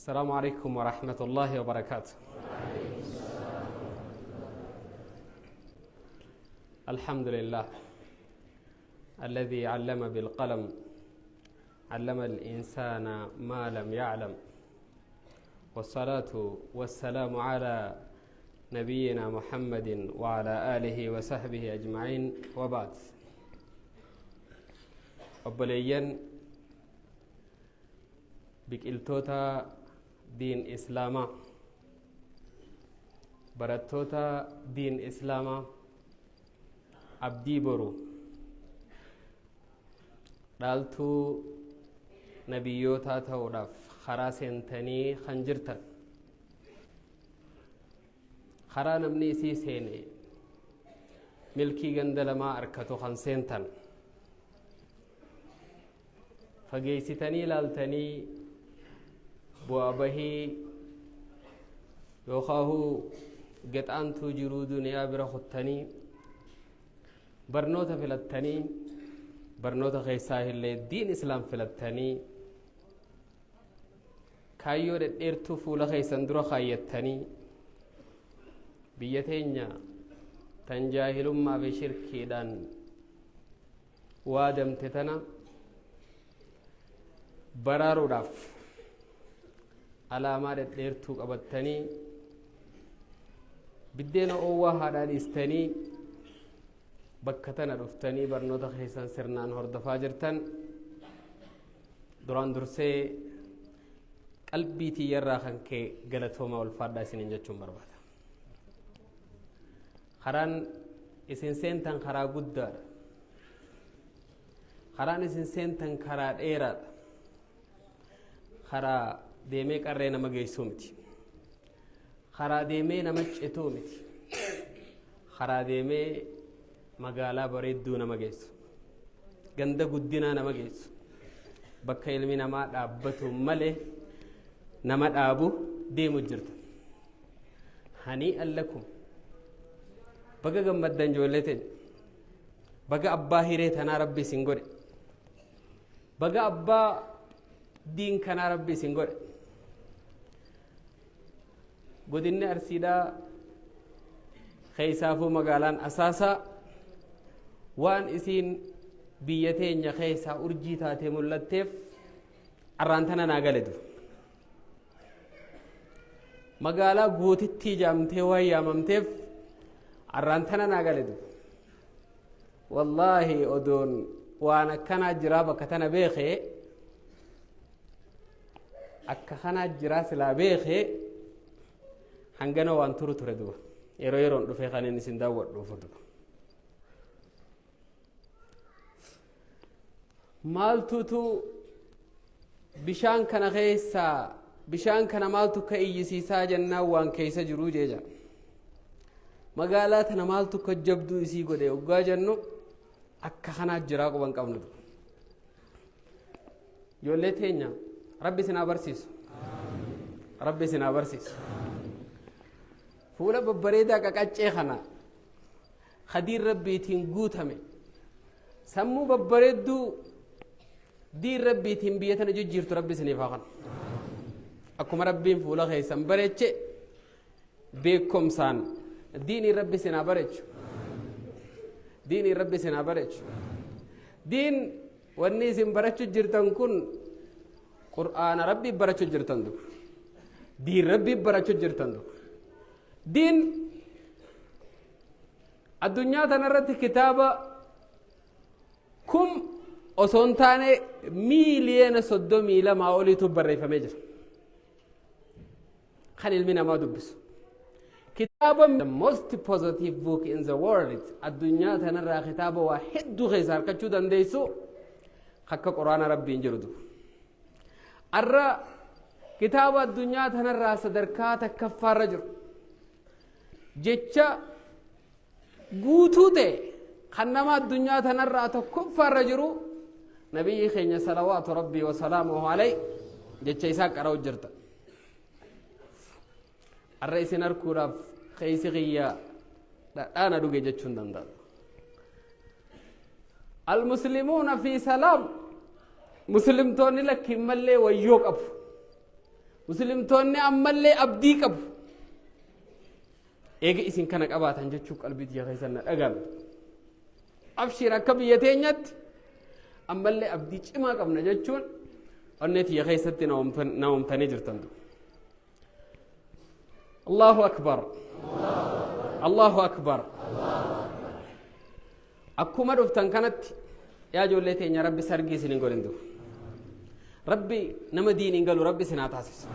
السلام عليكم ورحمة الله وبركاته. الحمد لله الذي علم بالقلم علم الإنسان ما لم يعلم، والصلاة والسلام على نبينا محمد وعلى آله وصحبه أجمعين، وبعد. أبليين بقلتوتا دين إسلاما، برتوتا دين إسلاما، abdii boru dhaaltuu nabiyyootaa ta'uudhaaf karaa seentanii kan jirtan, karaa namni isii seene milkii ganda lamaa arkatu kan seentan, fageessitanii ilaaltanii bu'aa bahii yookaahuu gaxaantuu jiruu duniyaa bira kuttanii barnoota filattanii, barnoota keessaa illee diin islaam filattanii, kaayyoo dhedheertuu fuula keessan dura kaayyattanii biyya teenya tan jaahilummaa fi shirkiidhaan waadamte tana baraaruudhaaf alaamaa dhedheertuu qabattanii biddeena oowwaa haadhaa dhiistanii bakka tana dhuftanii barnoota keessan sirnaan hordofaa jirtan, duraan dursee qalbii tiyyarraa kan kee galatooma ulfaadhaa isiniin jechuun barbaada. Karaan isin seentan karaa guddaadha. Karaan isin seentan karaa dheeraadha. Karaa deemee qarree nama geessuu miti. Karaa deemee nama cetuu miti. Karaa deemee magaalaa bareedduu nama geessu, ganda guddinaa nama geessu, bakka ilmi namaa dhaabbatu malee nama dhaabu deemu jirta. Hanii allakum baga gammaddan ijoollee teenya, baga abbaa hiree tanaa rabbi isin godhe, baga abbaa diin kanaa rabbi isin godhe. Godinni Arsiidhaa keessaafuu magaalaan Asaasaa waan isiin biyya teenya keessaa urjii taatee mul'atteef arraan tana naa galedu. Magaalaa guutitti ijaamtee waan yaamamteef arraan tana naa galedu. Wallaahi odoon waan akkanaa jiraa bakka tana beekee, akka kanaa jiraa silaa beekee hangana waan turu ture duba. Yeroo yeroon dhufee kan inni isin daawwadhuufu duba. maaltutu bishaan kana keessaa, bishaan kana maaltu ka iyyisiisaa jennaan waan keessa jiruu jeeja. Magaalaa tana maaltu ka jabduu isii godhe oggaa jennu akka kanaa jiraa quban qabnu. Ijoollee teenya rabbi isin haa barsiisu, rabbi isin haa barsiisu. Fuula babbareedaa qaqaccee kana hadiin rabbiitiin guutame, sammuu babbareedduu diin rabbiitiin biyya tana jijjiirtu rabbi isiniif haa kennu. Akkuma rabbiin fuula keessan bareeche beekumsaan diinii rabbi isin haa bareechu, diinii rabbi isin haa bareechu. Diin wanni isin barachuu jirtan kun qur'aana rabbi barachuu jirtan du, diin rabbi barachuu jirtan du. Diin addunyaa tanarratti kitaaba kum osoo hin taane miiliyoona 32 oliitu barreeffamee jira kan ilmi namaa dubbisu. Kitaaba the most positive book in the world, addunyaa tanarraa kitaaba waa hedduu keessaa harkachuu dandeessu akka quraana rabbiin jirutu. Arra kitaaba addunyaa tanarraa sadarkaa takkaffaarra jiru jecha guutuu ta'e kan nama addunyaa tanarraa tokkoffaarra jiru nabiyyi keenya salawaatu rabbii wa salaamuhu alayhi jecha isaa qara'u jirta. Arra isin harkuudhaaf keessi qiyyaa dhadhaana dhuge jechuun danda'a. Al-muslimuuna fi salaam, muslimtoonni lakkiin mallee wayyoo qabu. muslimtoonni ammallee abdii qabu eega isin kana qabaatan jechuu qalbii tiyya keessan na dhagame abshir akka biyya teenyatti ammallee abdii cimaa qabna jechuun onnee tiyya keessatti na umtanii jirtan Allahu akbar Allahu akbar akkuma dhuftan kanatti yaa ijoollee teenya rabbi sargii isin hin godhin rabbi nama diiniin galu rabbi isin haa taasisu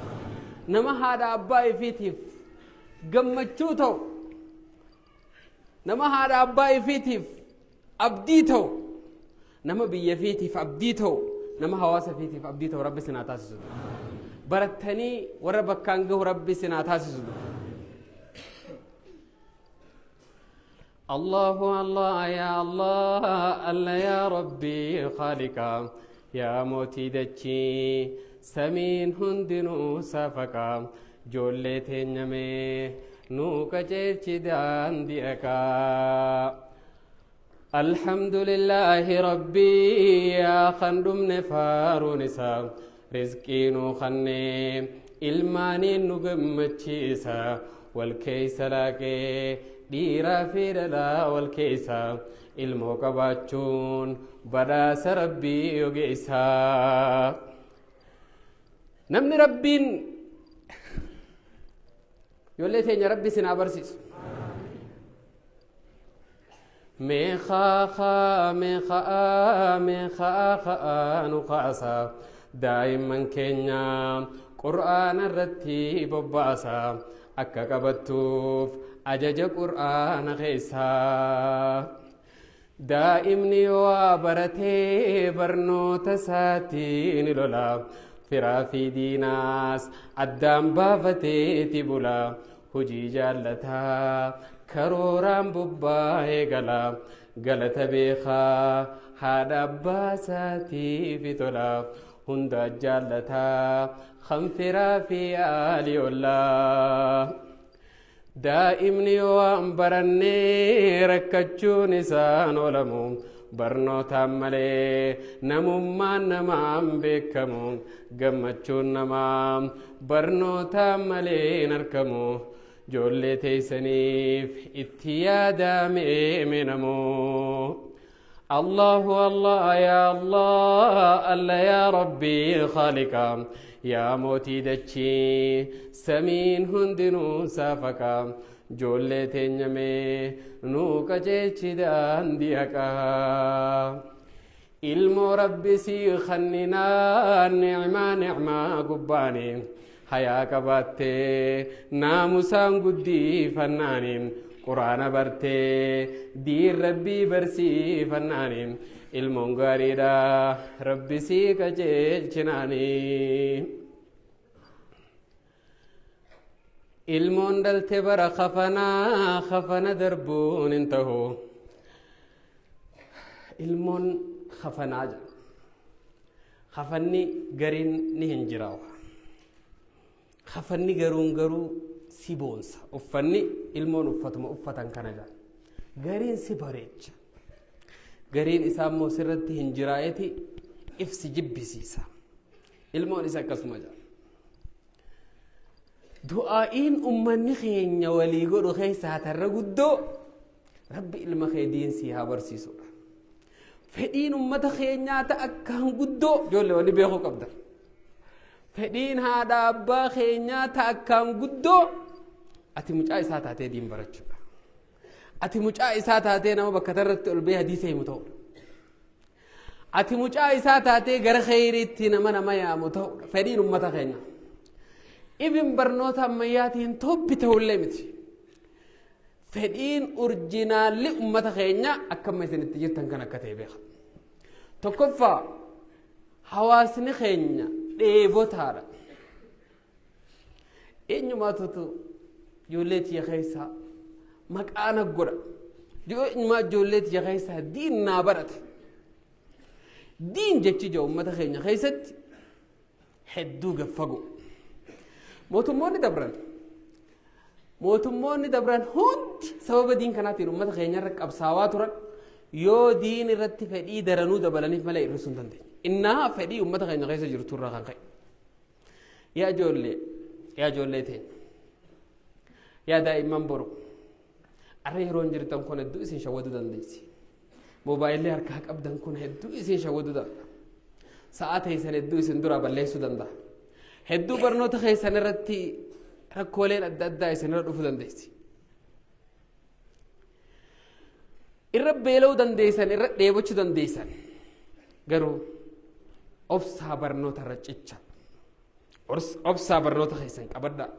nama haadha abbaa ifiitiif gammachuu ta'u nama haadha abbaa ifiitiif abdii ta'u nama biyya ifiitiif abdii ta'u nama hawaasa ifiitiif abdii ta'u rabbi isin haa taasisu barattanii warra bakkaan gahu rabbi isin haa taasisu الله الله يا الله الله يا ربي خالقا يا موتي دچي سمين هندنو سافقا جولتي نمي نو كچيچي دان ديكا الحمد لله ربي يا خندم نفارونسا رزقي نو خني ilmaani nu gammachiisa wal keessa laaqee dhiiraa fi dhalaa wal keessa ilmoo qabaachuun badhaasa rabbii ogeessa namni rabbiin yollee teenya rabbi sinaa barsiisu meeqaa nu kaasa daa'iman keenya qur'aana irratti bobbaasa akka qabattuuf ajaja qur'aana keessaa daa'imni waa baratee barnoota isaatiin lola firaa fi diinaas addaan baafateeti bula hojii jaallataa karooraan bobbaa'ee gala galata beekaa haadha abbaa isaatiif tola hunda jaallataa kan firaa fi aalii ollaa daa'imni waan barannee rakkachuun isaan oolamu barnootaan malee namummaan namaan beekamu gammachuun namaa barnootaan malee hin argamu ijoollee teessaniif itti yaadamee meenamu الله الله يا الله الله يا ربي خالقا يا موتي دچي سمين هندنو سافقا جولتي نمي نو كجيچي دان ديكا علم ربي سي خننا نعمة قباني حيا كباتي ناموسان قدي فناني قرآن برتي دير ربي برسي فناني المونغاريدا ربي سيكا جيجناني الموندل تبرا خفنا دربون انتهو المون خفنا جا خفني غرين نهنجراو خفني غرو سيبونسا uffanni ilmoon uffatuma uffatan kana jaa gariin si bareecha gariin isaa immoo sirratti hin jiraayeti ifsi jibbisiisa ilmoon isa akkasuma jaa du'aa'iin ummanni keenya walii godhu keessaa tarra guddoo rabbi ilma kee diinsii haa barsiisudha fedhiin ummata keenyaa ta'a akkaan guddoo ijoollee wanni beekuu qabda fedhiin haadha abbaa keenyaa ta'a akkaan guddoo ati mucaa isaa taatee diin barachuudha ati mucaa isaa taatee nama bakka tarratti ol bee hadiisa himu ta'udha ati mucaa isaa taatee gara kheyriitti nama yaamu ta'udha fedhiin ummata keenya ibin barnoota ammayyaatiin toppi ta'ullee miti fedhiin urjinaalli ummata keenya akkamma isinitti jirtan kan akka ta'e beeka tokkoffaa hawaasni keenya dheebotaadha eenyumaatutu ijoollee tiyya keessaa maqaana godha ijoollee tiyya keessaa diin naa barate diin jechi ija ummata keenya keessatti hedduu gaffago mootummoonni dabran hundi sababa diin kanaatiin ummata keenya irra qabsaawaa turan yoo diin irratti fedhii daranuu dabalaniif malee hir'isuu hin dandeenye innaa fedhii ummata keenya keessa jirtu irraa kan ka'e yaa ijoollee ta'e yaa daa'imman boru arra yeroon jirtan kun hedduu isin shawwaduu dandeessi moobaayilii harkaa qabdan kun hedduu isin shawwaduu danda'a sa'aa teessan hedduu isin dura balleessuu danda'a hedduu barnoota keessan irratti rakkooleen adda addaa isinirra dhufuu dandeessi irra beela'uu dandeessan irra dheebochuu dandeessan garuu obsaa barnoota irra cicha obsaa barnoota keessan qabadhaa